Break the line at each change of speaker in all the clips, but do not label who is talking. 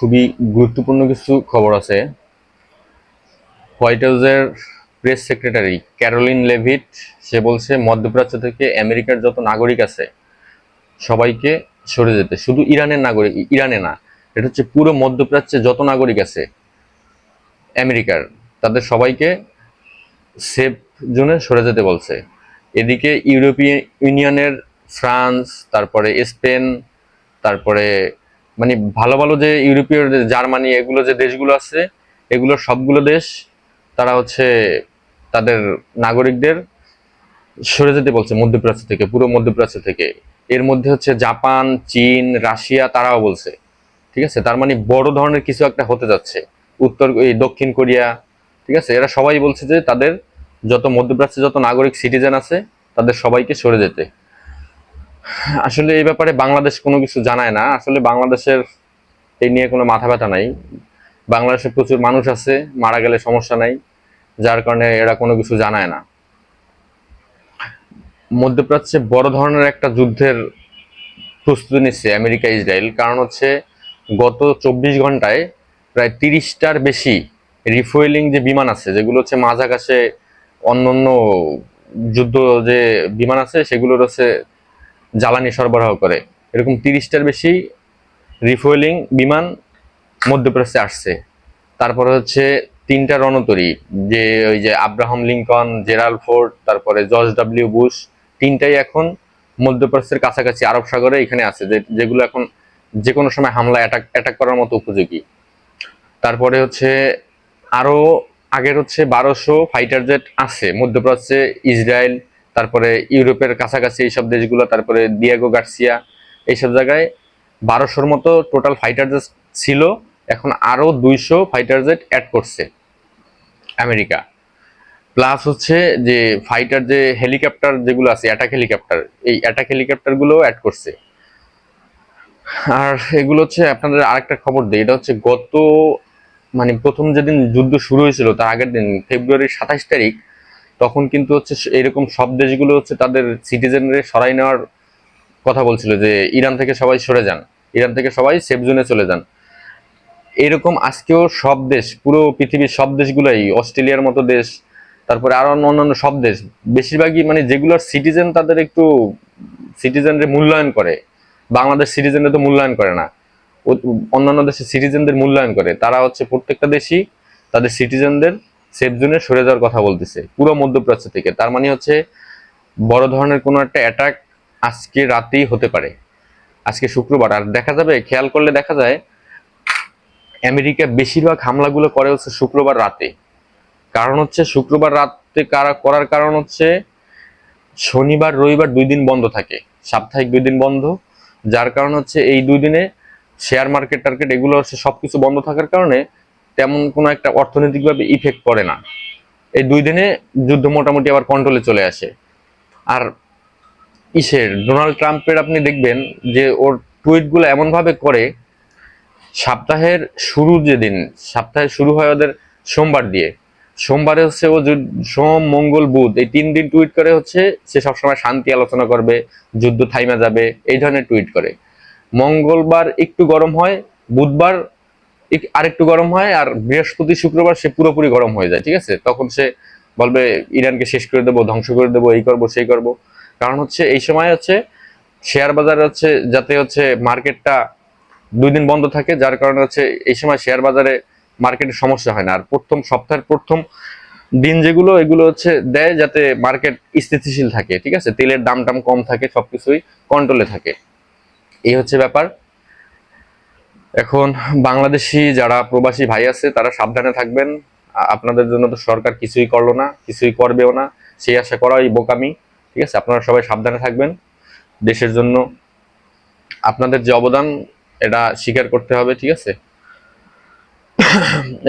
খুবই গুরুত্বপূর্ণ কিছু খবর আছে। হোয়াইট হাউসের প্রেস সেক্রেটারি ক্যারোলিন লেভিট সে বলছে মধ্যপ্রাচ্য থেকে আমেরিকার যত নাগরিক আছে সবাইকে সরে যেতে। শুধু ইরানের নাগরিক, ইরানে না, এটা হচ্ছে পুরো মধ্যপ্রাচ্যে যত নাগরিক আছে আমেরিকার, তাদের সবাইকে সেফ জোনে সরে যেতে বলছে। এদিকে ইউরোপিয়ান ইউনিয়নের ফ্রান্স, তারপরে স্পেন, তারপরে মানে ভালো ভালো যে ইউরোপীয় জার্মানি, এগুলো যে দেশগুলো আছে, এগুলোর সবগুলো দেশ তারা হচ্ছে তাদের নাগরিকদের সরে যেতে বলছে মধ্যপ্রাচ্য থেকে, পুরো মধ্যপ্রাচ্য থেকে। এর মধ্যে হচ্ছে জাপান, চীন, রাশিয়া, তারাও বলছে। ঠিক আছে, তার মানে বড় ধরনের কিছু একটা হতে যাচ্ছে। দক্ষিণ কোরিয়া, ঠিক আছে, এরা সবাই বলছে যে তাদের যত মধ্যপ্রাচ্যে যত নাগরিক সিটিজেন আছে তাদের সবাইকে সরে যেতে। আসলে এই ব্যাপারে বাংলাদেশ কোনো কিছু জানায় না। আসলে বাংলাদেশের এই নিয়ে কোনো মাথা ব্যথা নাই। বাংলাদেশে প্রচুর মানুষ আছে, মারা গেলে সমস্যা নাই, যার কারণে এরা কোনো কিছু জানায় না। মধ্যপ্রাচ্যে বড় ধরনের একটা যুদ্ধের প্রস্তুতি নিচ্ছে আমেরিকা ইসরায়েল। কারণ হচ্ছে গত 24 ঘন্টায় প্রায় 30টার বেশি রিফুয়েলিং যে বিমান আছে, যেগুলো হচ্ছে মাঝ আকাশে অন্য অন্য যুদ্ধ যে বিমান আছে সেগুলোর হচ্ছে জ্বালানি সরবরাহ করে, এরকম 30টার বেশি রিফুয়েলিং বিমান মধ্যপ্রাচ্যে আসছে। তারপরে হচ্ছে 3টা রণতরী, যে ওই যে আব্রাহাম লিঙ্কন, জেরাল্ড ফোর্ড, তারপরে জর্জ ডব্লিউ বুশ, তিনটাই এখন মধ্যপ্রাচ্যের কাছাকাছি আরব সাগরে এখানে আছে, যেগুলো এখন যে কোনো সময় হামলা অ্যাটাক করার মতো উপযোগী। তারপরে হচ্ছে আরো আগের হচ্ছে 1200 ফাইটার জেট আছে মধ্যপ্রাচ্যে, ইসরায়েল, তারপরে ইউরোপের কাছাকাছি এইসব দেশগুলো, তারপরে দিয়েগো গার্সিয়া, এইসব জায়গায় 1200-র মতো টোটাল ফাইটার জেট ছিল। এখন আরো 200 ফাইটার জেট অ্যাড করছে আমেরিকা। প্লাস হচ্ছে যে ফাইটার যে হেলিকপ্টার যেগুলো আছে, অ্যাটাক হেলিকপ্টার, এই অ্যাটাক হেলিকপ্টার গুলো অ্যাড করছে। আর এগুলো হচ্ছে আপনাদের আরেকটা খবর দিই, এটা হচ্ছে গত মানে প্রথম যেদিন যুদ্ধ শুরু হয়েছিল তার আগের দিন ফেব্রুয়ারির 27 তারিখ, তখন কিন্তু হচ্ছে এরকম সব দেশগুলো হচ্ছে তাদের সিটিজেনদের সরাই নেওয়ার কথা বলছিল, যে ইরান থেকে সবাই সরে যান, ইরান থেকে সবাই সেফ জোনে চলে যান। এরকম আজকেও সব দেশ, পুরো পৃথিবীর সব দেশগুলোই, অস্ট্রেলিয়ার মতো দেশ, তারপরে আরো অন্যান্য সব দেশ, বেশিরভাগই মানে যেগুলোর সিটিজেন তাদের একটু সিটিজেনদের মূল্যায়ন করে। বাংলাদেশ সিটিজেনদের তো মূল্যায়ন করে না, অন্যান্য দেশের সিটিজেনদের মূল্যায়ন করে। তারা হচ্ছে প্রত্যেকটা দেশই তাদের সিটিজেনদের সেফ জোনে সরে যাওয়ার কথা বলতেছে পুরো মধ্যপ্রাচ্য থেকে। তার মানে হচ্ছে বড় ধরনের কোনো একটা অ্যাটাক আজকে রাতেই হতে পারে, আজকে শুক্রবার। আর দেখা যাবে, খেয়াল করলে দেখা যায় আমেরিকা বেশিরভাগ হামলাগুলো করে হচ্ছে শুক্রবার রাতে। কারণ হচ্ছে শুক্রবার রাতে করার কারণ হচ্ছে শনিবার রবিবার 2 দিন বন্ধ থাকে, সাপ্তাহিক 2 দিন বন্ধ। যার কারণ হচ্ছে এই 2 দিনে শেয়ার মার্কেট টার্কেট এগুলো হচ্ছে সবকিছু বন্ধ থাকার কারণে তেমন কোনো একটা অর্থনৈতিকভাবে ইফেক্ট পড়ে না। এই 2 দিনে যুদ্ধ মোটামুটি আবার কন্ট্রোলে চলে আসে। আর ডোনাল্ড ট্রাম্পের আপনি দেখবেন যে ওর টুইটগুলো এমন ভাবে করে, সপ্তাহের শুরু যেদিন, সপ্তাহের শুরু হয় ওদের সোমবার দিয়ে, সোমবারে হচ্ছে ও সোম মঙ্গল বুধ এই 3 দিন টুইট করে হচ্ছে সে সবসময় শান্তি আলোচনা করবে, যুদ্ধ থাইমা যাবে, এই ধরনের টুইট করে। মঙ্গলবার একটু গরম হয়, বুধবার আরেকটু গরম হয়, আর বৃহস্পতি শুক্রবার সে পুরোপুরি গরম হয়ে যায়। ঠিক আছে, তখন সে বলবে ইরানকে শেষ করে দেবো, ধ্বংস করে দেবো, এই করবো সেই করবো। কারণ হচ্ছে এই সময় হচ্ছে শেয়ার বাজারে হচ্ছে যাতে হচ্ছে মার্কেটটা 2 দিন বন্ধ থাকে, যার কারণে হচ্ছে এই সময় শেয়ার বাজারে মার্কেটে সমস্যা হয় না। আর প্রথম সপ্তাহের প্রথম দিন যেগুলো, এগুলো হচ্ছে দেয় যাতে মার্কেট স্থিতিশীল থাকে। ঠিক আছে, তেলের দাম টাম কম থাকে, সবকিছুই কন্ট্রোলে থাকে। এই হচ্ছে ব্যাপার। এখন বাংলাদেশি যারা প্রবাসী ভাই আছে তারা সাবধানে থাকবেন। আপনাদের জন্য তো সরকার কিছুই করলো না, কিছুই করবেও না, সেই আশা করাই বোকামি। ঠিক আছে, আপনারা সবাই সাবধানে থাকবেন। দেশের জন্য আপনাদের যে অবদান এটা স্বীকার করতে হবে। ঠিক আছে,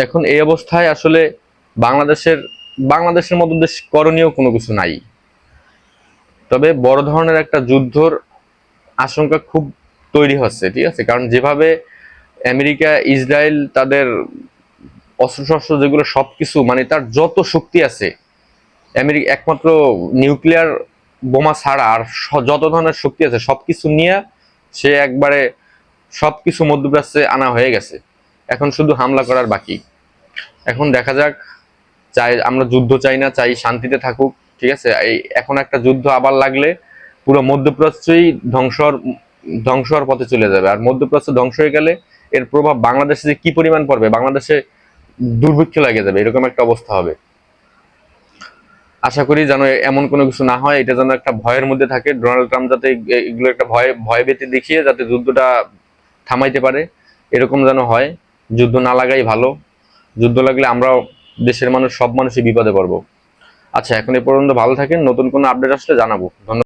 এখন এই অবস্থায় আসলে বাংলাদেশের বাংলাদেশের মতো দেশ করণীয় কোনো কিছু নাই। তবে বড় ধরনের একটা যুদ্ধর আশঙ্কা খুব তৈরি হচ্ছে। ঠিক আছে, কারণ যেভাবে আমেরিকা ইসরায়েল তাদের অস্ত্রশস্ত্র যেগুলো সবকিছু মানে তার যত শক্তি আছে, আমেরিকা একমাত্র নিউক্লিয়ার বোমা ছাড়া আর যত ধরনের শক্তি আছে সবকিছু নিয়ে সে একবারে সবকিছু মধ্যপ্রাচ্যে আনা হয়ে গেছে। এখন শুধু হামলা করার বাকি। এখন দেখা যাক, চাই আমরা যুদ্ধ চাই না, চাই শান্তিতে থাকুক, ঠিক আছে। এই এখন একটা যুদ্ধ আবার লাগলে পুরো মধ্যপ্রাচ্যই ধ্বংস হওয়ার পথে চলে যাবে। আর মধ্যপ্রাচ্য ধ্বংস হয়ে গেলে এর প্রভাব বাংলাদেশে যে কি পরিমাণ পড়বে, বাংলাদেশে দুর্ভিক্ষ লাগে যাবে, এরকম একটা অবস্থা হবে। আশা করি যেন এমন কোনো কিছু না হয়, এটা যেন একটা ভয়ের মধ্যে থাকে। ডোনাল্ড ট্রাম্প যাতে এগুলো একটা ভয় ভীতি দেখিয়ে যাতে যুদ্ধটা থামাইতে পারে, এরকম যেন হয়। যুদ্ধ না লাগাই ভালো। যুদ্ধ লাগলে আমরাও, দেশের মানুষ, সব মানুষই বিপদে পড়বো। আচ্ছা, এখন এ পর্যন্ত ভালো থাকেন, নতুন কোনো আপডেট আসলে জানাবো। ধন্যবাদ।